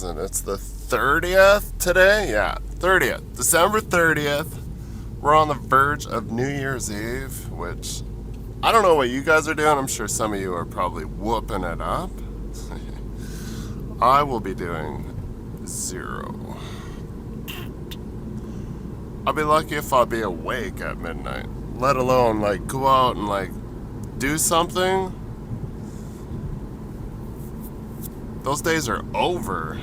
listen, it's the 30th today? Yeah, 30th. December 30th. We're on the verge of New Year's Eve, which I don't know what you guys are doing. I'm sure some of you are probably whooping it up. I will be doing 0. I'll be lucky if I'll be awake at midnight, let alone like go out and like do something. Those days are over.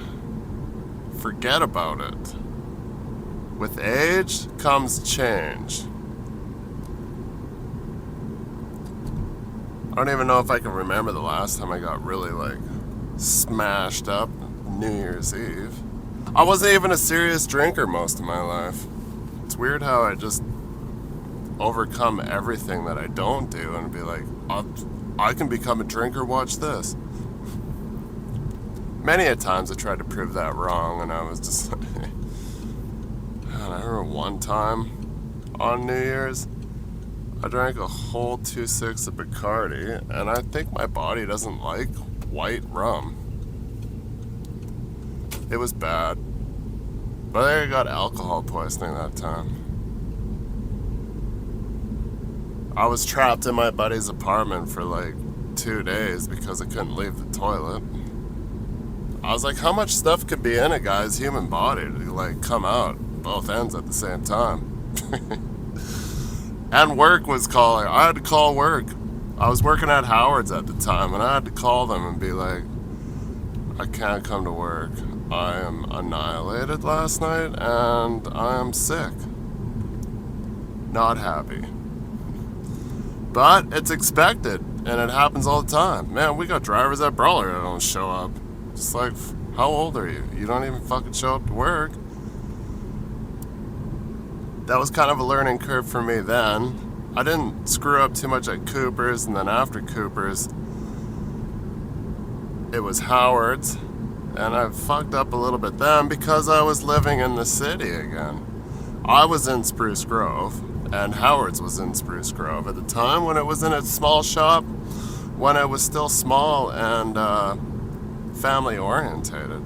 Forget about it. With age comes change. I don't even know if I can remember the last time I got really like smashed up New Year's Eve. I wasn't even a serious drinker most of my life. It's weird how I just overcome everything that I don't do and be like, I can become a drinker, watch this. Many a times I tried to prove that wrong, and I was just like, man, I remember one time on New Year's, I drank a whole 2.6 of Bacardi, and I think my body doesn't like white rum. It was bad. But I think I got alcohol poisoning that time. I was trapped in my buddy's apartment for like 2 days because I couldn't leave the toilet. I was like, how much stuff could be in a guy's human body to like come out both ends at the same time? And work was calling. I had to call work. I was working at Howard's at the time, and I had to call them and be like, I can't come to work. I am annihilated last night, and I am sick. Not happy. But it's expected, and it happens all the time. Man, we got drivers at Brawler that don't show up. Just like, how old are you? You don't even fucking show up to work. That was kind of a learning curve for me then. I didn't screw up too much at Cooper's, and then after Cooper's, it was Howard's. And I fucked up a little bit then because I was living in the city again. I was in Spruce Grove, and Howard's was in Spruce Grove at the time when it was in a small shop, when it was still small and family orientated.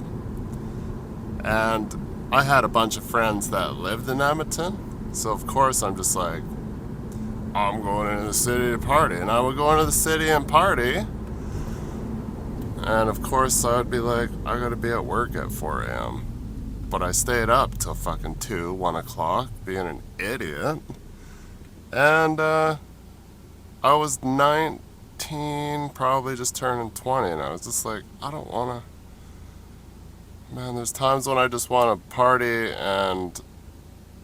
And I had a bunch of friends that lived in Edmonton, so of course I'm just like, I'm going into the city to party. And I would go into the city and party. And of course I'd be like, I gotta be at work at 4 a.m. But I stayed up till fucking 2, 1 o'clock, being an idiot. And I was 19, probably just turning 20, and I was just like, I don't wanna... Man, there's times when I just wanna party and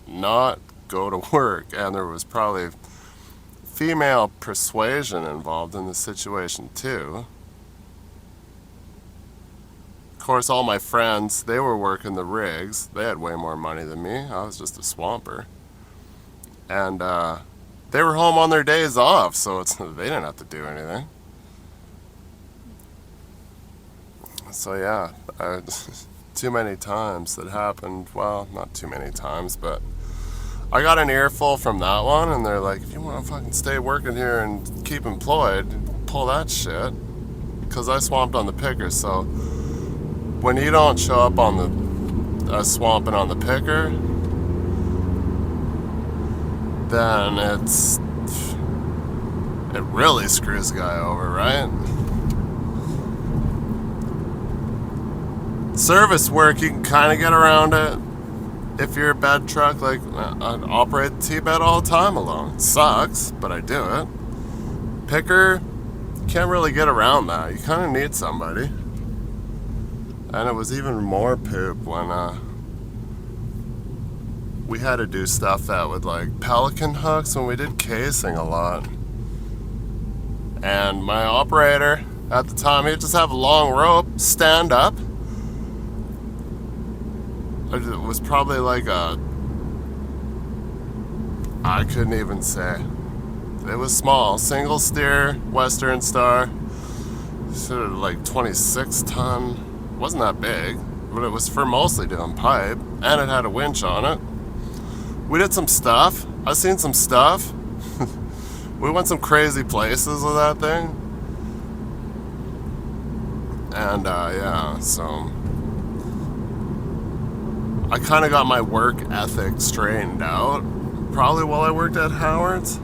not go to work. And there was probably female persuasion involved in the situation too. Of course, all my friends, they were working the rigs. They had way more money than me. I was just a swamper. And they were home on their days off, so they didn't have to do anything. So yeah, too many times that happened. Well, not too many times, but I got an earful from that one, and they're like, if you want to fucking stay working here and keep employed, pull that shit. Because I swamped on the picker, so... When you don't show up on the swamping on the picker, then it really screws a guy over, right? Service work, you can kind of get around it. If you're a bed truck, like I operate the T-bed all the time alone. It sucks, but I do it. Picker, you can't really get around that. You kind of need somebody. And it was even more poop when we had to do stuff that would like pelican hooks when we did casing a lot. And my operator at the time, he'd just have a long rope, stand up. It was probably like I couldn't even say. It was small, single steer, Western Star, sort of like 26 ton. Wasn't that big, but it was for mostly doing pipe, and it had a winch on it. We did some stuff. I've seen some stuff. We went some crazy places with that thing. And yeah, so I kind of got my work ethic straightened out. Probably while I worked at Howard's.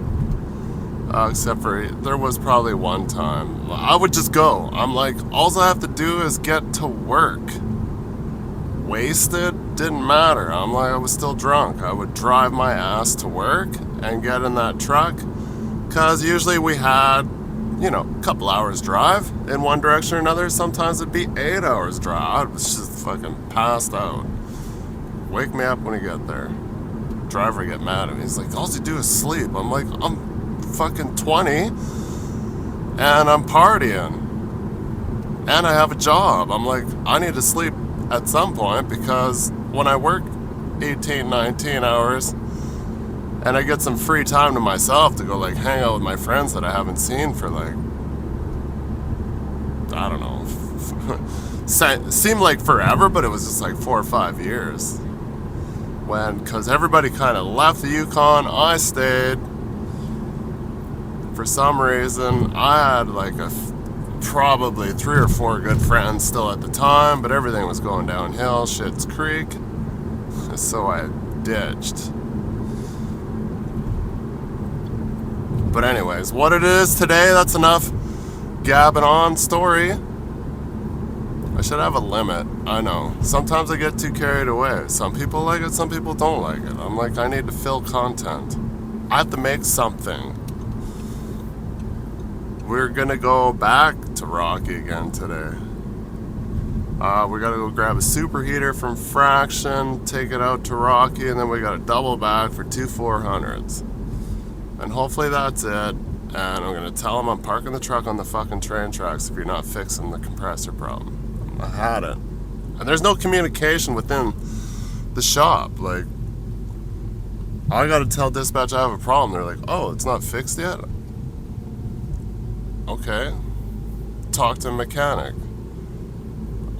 Except for there was probably one time I would just go. I'm like, all I have to do is get to work. Wasted didn't matter. I'm like, I was still drunk. I would drive my ass to work and get in that truck, because usually we had, a couple hours drive in one direction or another. Sometimes it'd be 8 hours drive. I was just fucking passed out. Wake me up when you get there. Driver get mad at me. He's like, all you do is sleep. I'm like, I'm fucking 20 and I'm partying and I have a job. I'm like, I need to sleep at some point, because when I work 18, 19 hours and I get some free time to myself to go like hang out with my friends that I haven't seen for like, I don't know, seemed like forever, but it was just like 4 or 5 years. Because everybody kind of left the Yukon, I stayed. For some reason, I had like probably 3 or 4 good friends still at the time, but everything was going downhill, Schitt's Creek, so I ditched. But anyways, what it is today, that's enough gabbing on story. I should have a limit. I know. Sometimes I get too carried away. Some people like it, some people don't like it. I'm like, I need to fill content. I have to make something. We're gonna go back to Rocky again today. We gotta go grab a superheater from Fraction, take it out to Rocky, and then we got a double back for 2 400s. And hopefully that's it. And I'm gonna tell them I'm parking the truck on the fucking train tracks if you're not fixing the compressor problem. I had it. And there's no communication within the shop. Like, I gotta tell dispatch I have a problem. They're like, oh, it's not fixed yet? Okay. Talk to a mechanic.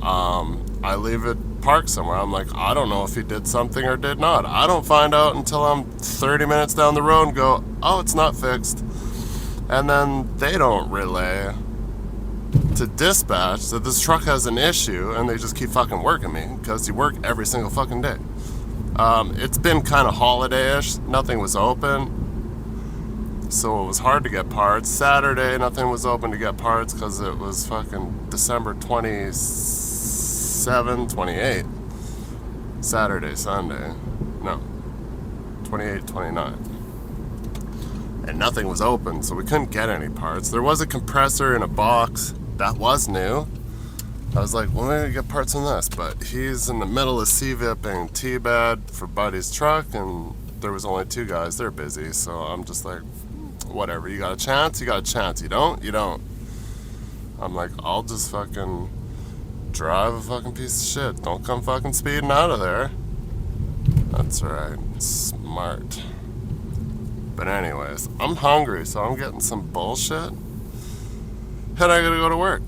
I leave it parked somewhere. I'm like, I don't know if he did something or did not. I don't find out until I'm 30 minutes down the road and go, oh, it's not fixed. And then they don't relay to dispatch that this truck has an issue, and they just keep fucking working me, because you work every single fucking day. It's been kind of holiday-ish. Nothing was open, so it was hard to get parts. Saturday, nothing was open to get parts because it was fucking December 27, 28. Saturday, Sunday. No. 28, 29. And nothing was open, so we couldn't get any parts. There was a compressor in a box that was new. I was like, well, maybe we get parts on this, but he's in the middle of CVIPing T-Bad for Buddy's truck, and there was only 2 guys. They're busy, so I'm just like, whatever. You got a chance? You got a chance. You don't? You don't. I'm like, I'll just fucking drive a fucking piece of shit. Don't come fucking speeding out of there. That's right. Smart. But anyways, I'm hungry, so I'm getting some bullshit. And I gotta go to work.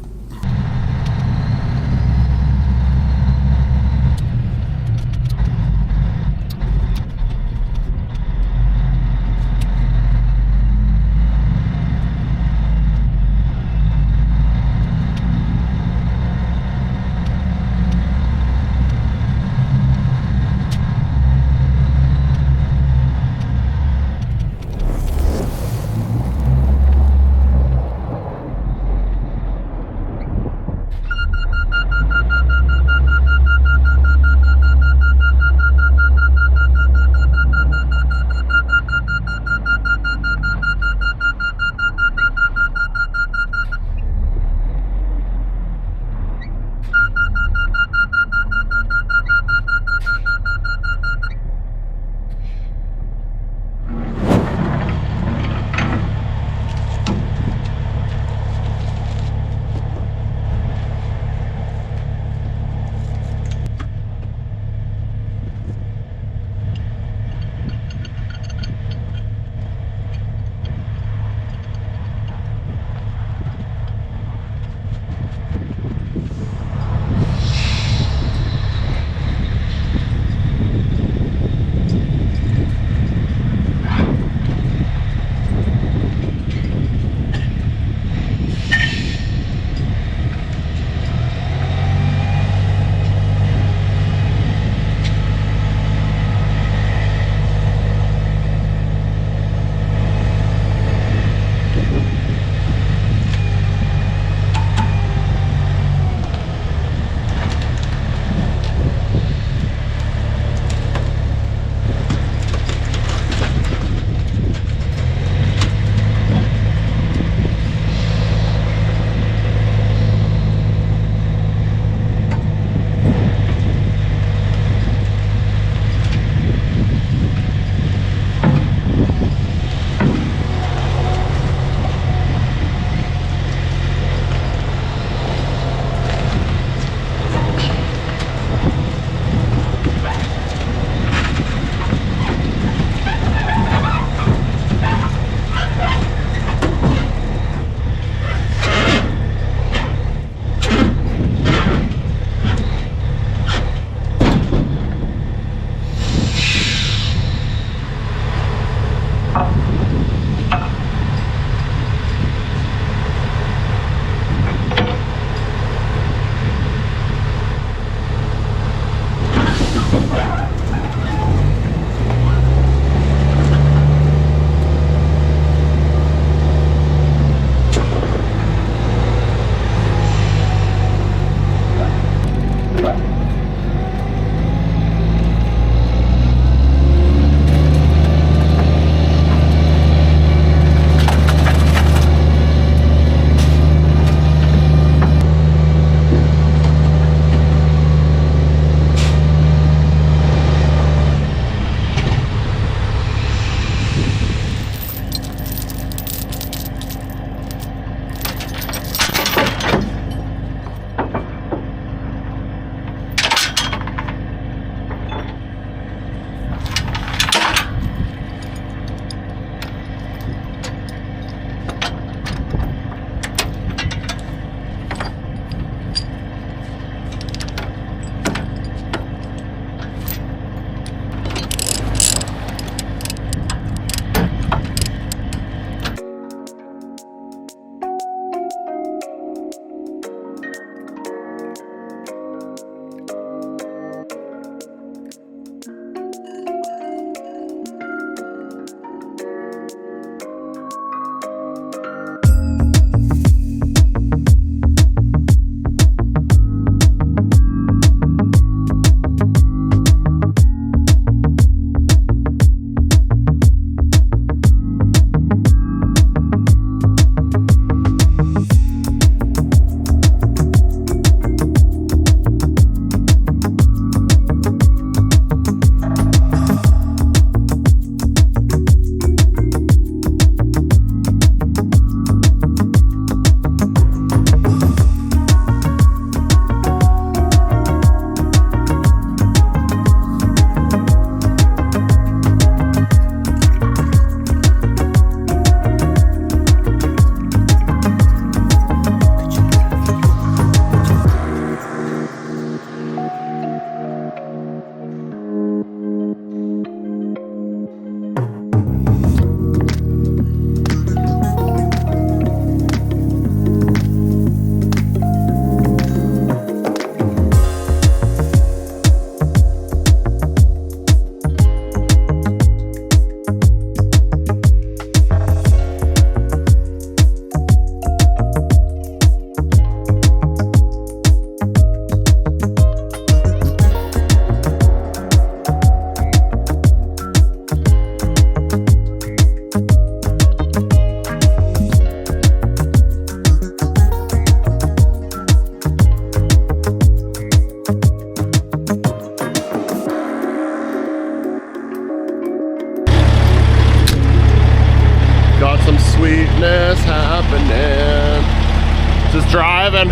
driving,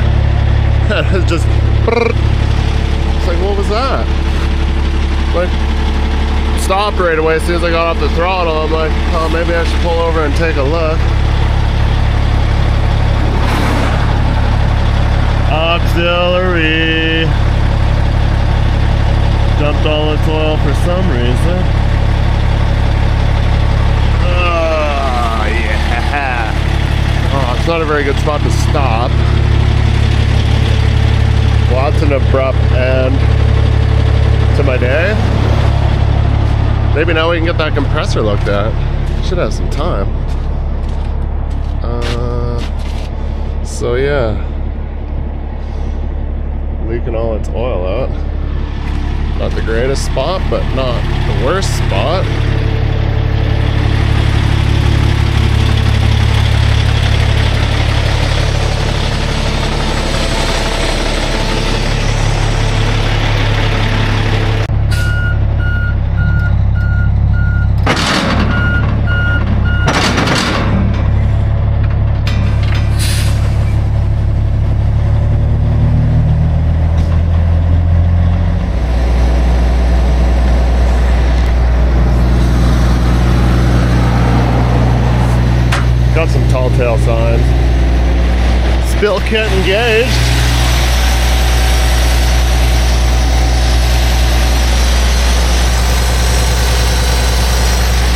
and it's just, it's like, what was that? Like, stopped right away as soon as I got off the throttle. I'm like, oh, maybe I should pull over and take a look. Auxiliary dumped all its oil for some reason. Oh, yeah. Oh, it's not a very good spot to stop. Well, that's an abrupt end to my day. Maybe now we can get that compressor looked at. Should have some time. So yeah, leaking all its oil out. Not the greatest spot, but not the worst spot. Got some tall tale signs. Spill kit engaged.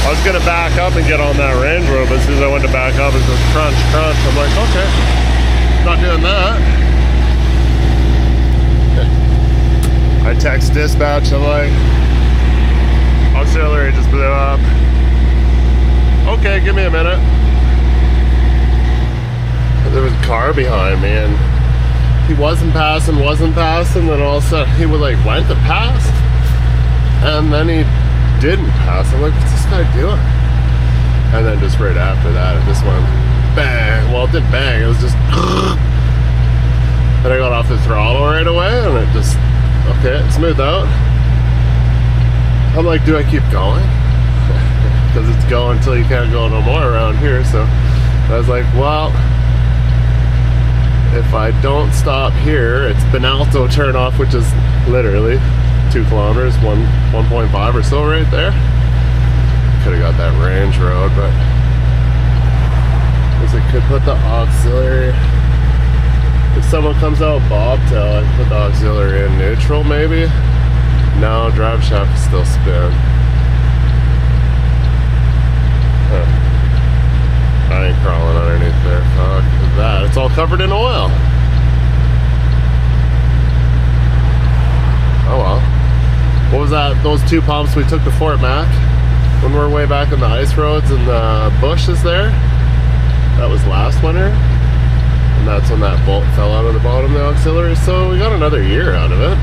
I was gonna back up and get on that Range Rover, but as soon as I went to back up, it was crunch, crunch. I'm like, okay, not doing that. I text dispatch, I'm like, auxiliary just blew up. Okay, give me a minute. There was a car behind me and he wasn't passing, then all of a sudden he would like went to pass and then he didn't pass. I'm like, what's this guy doing? And then just right after that it just went bang. Well, it didn't bang, it was just and I got off the throttle right away and it just, okay, it smoothed out. I'm like, do I keep going? Because it's going until you can't go no more around here. So I was like, well, if I don't stop here, it's Benalto turnoff, which is literally 2 kilometers, 1.5 or so right there. Could have got that range road, but because I could put the auxiliary. If someone comes out bobtail, I can put the auxiliary in neutral maybe. No, drive shaft is still spin. Huh. I ain't crawling underneath there. Fuck that. It's all covered in oil. Oh well. What was that? Those 2 pumps we took to Fort Mac when we were way back in the ice roads and the bushes there? That was last winter. And that's when that bolt fell out of the bottom of the auxiliary. So we got another year out of it.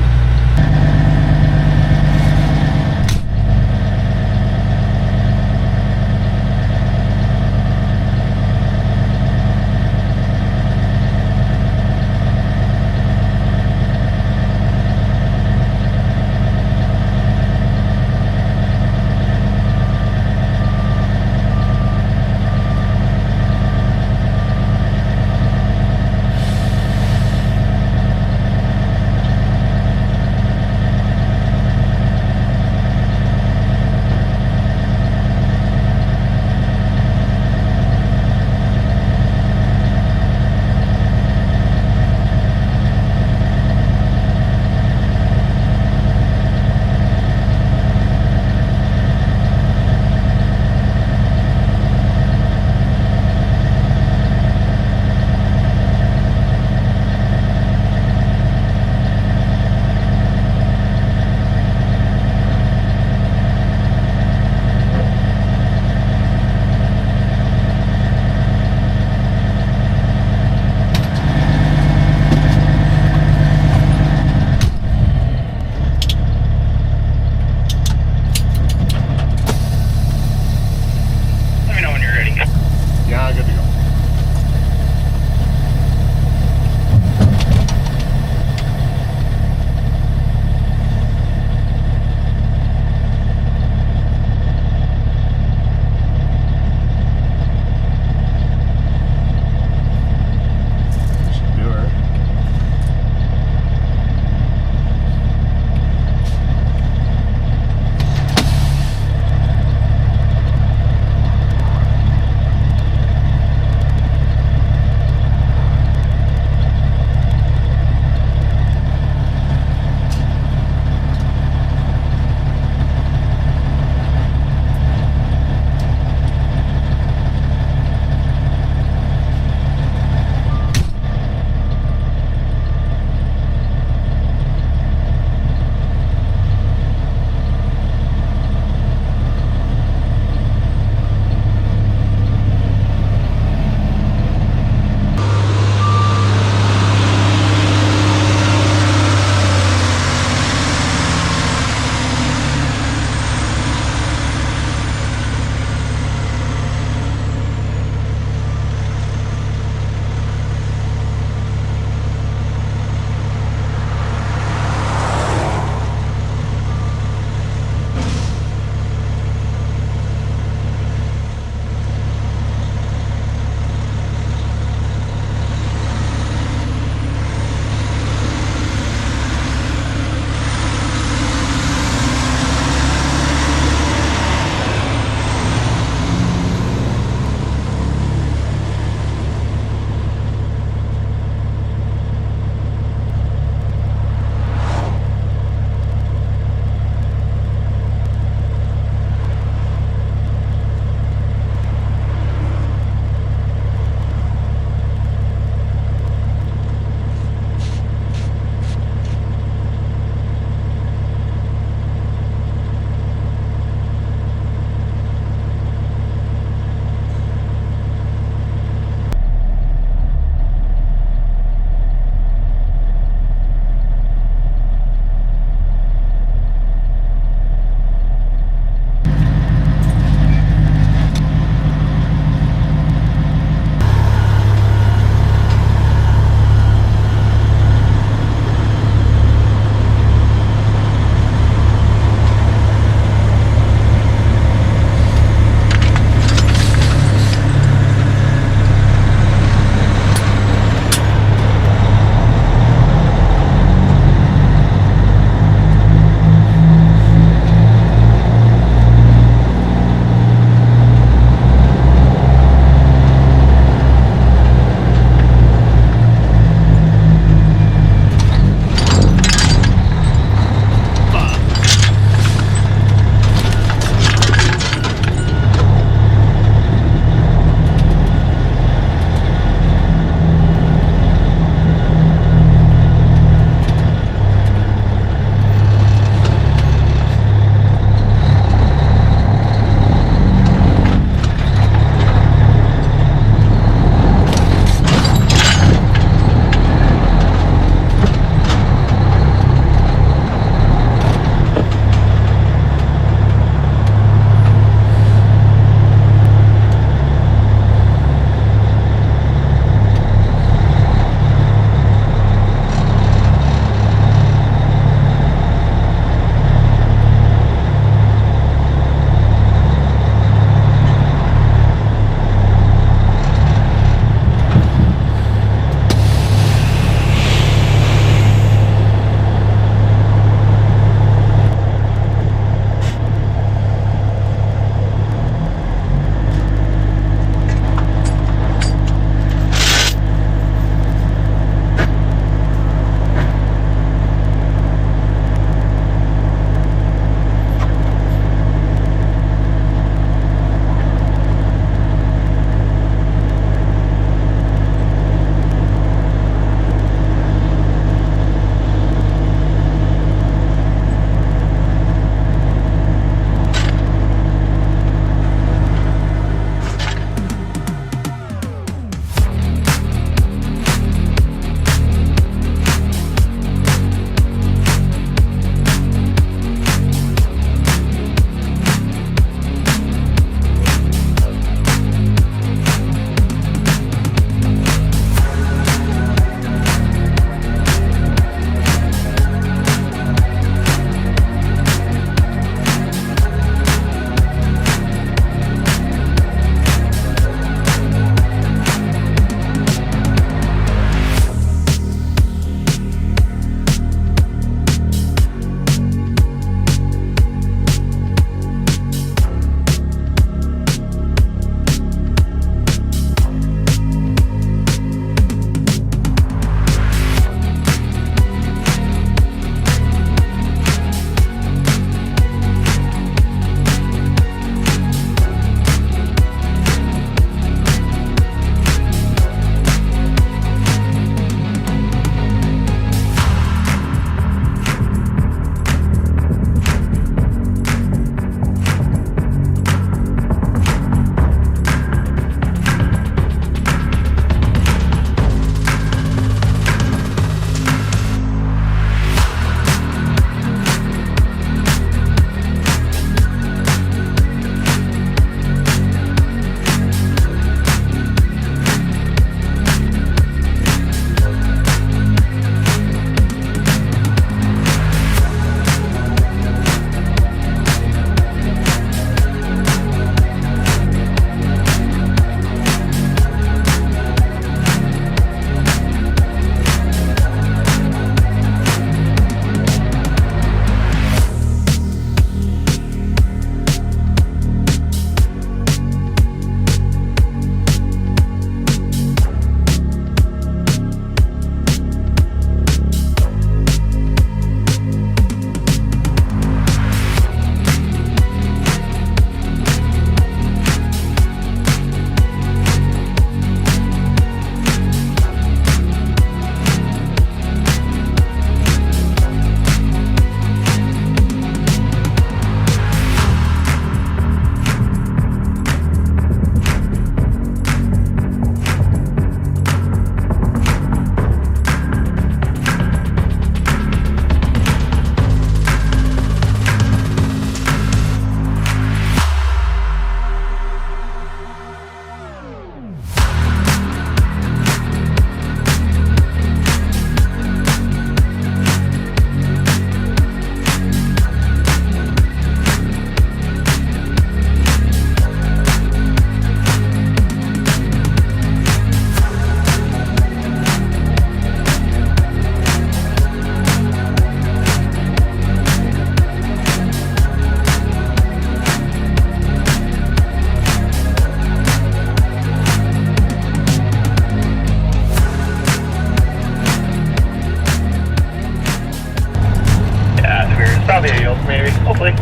maybe. Hopefully.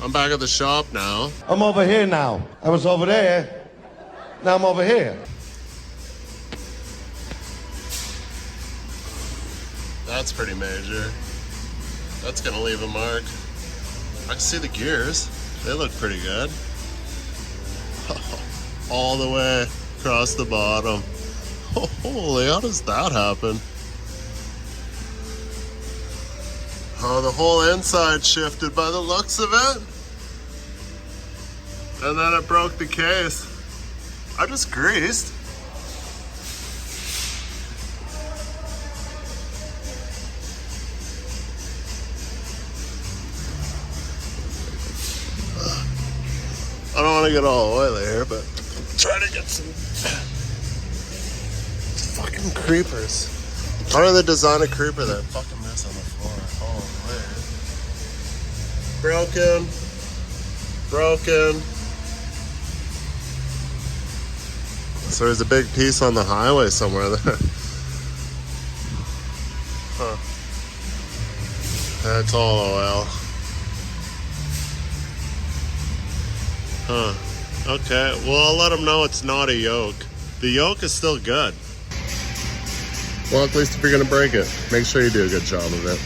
I'm back at the shop now. I'm over here now. I was over there. Now I'm over here. That's pretty major. That's gonna leave a mark. I can see the gears. They look pretty good. All the way across the bottom. Holy, how does that happen? Oh, the whole inside shifted by the looks of it. And then it broke the case. I just greased. I don't want to get all oily here, but try to get some fucking creepers. How do they design a creeper that fucking mess on the floor? Holy. Broken. So there's a big piece on the highway somewhere there. Huh. That's all oil. Huh. Okay, well, I'll let them know it's not a yoke. The yoke is still good. Well, at least if you're gonna break it, make sure you do a good job of it.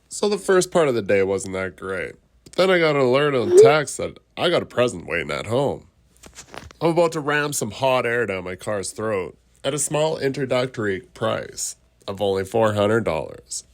So the first part of the day wasn't that great. But then I got an alert on text that I got a present waiting at home. I'm about to ram some hot air down my car's throat at a small introductory price of only $400.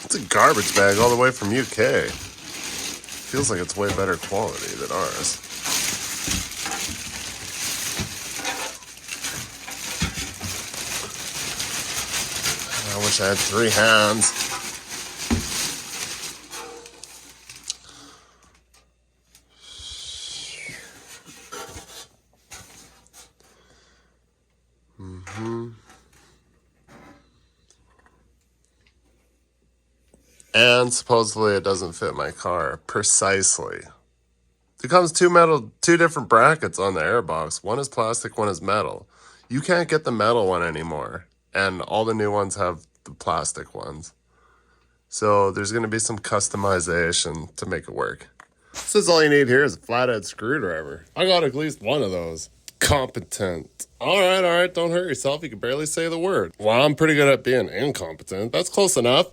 It's a garbage bag all the way from UK. Feels like it's way better quality than ours. I wish I had 3 hands. And supposedly it doesn't fit my car precisely. It comes two different brackets on the airbox. One is plastic, one is metal. You can't get the metal one anymore, and all the new ones have the plastic ones. So there's going to be some customization to make it work. This is all you need here is a flathead screwdriver. I got at least one of those. Competent. All right, don't hurt yourself. You can barely say the word. Well, I'm pretty good at being incompetent. That's close enough.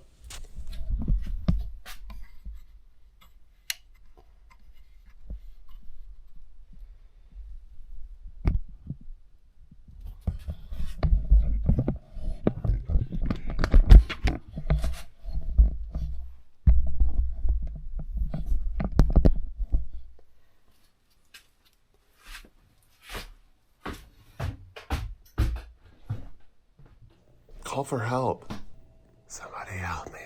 Call for help. Somebody help me.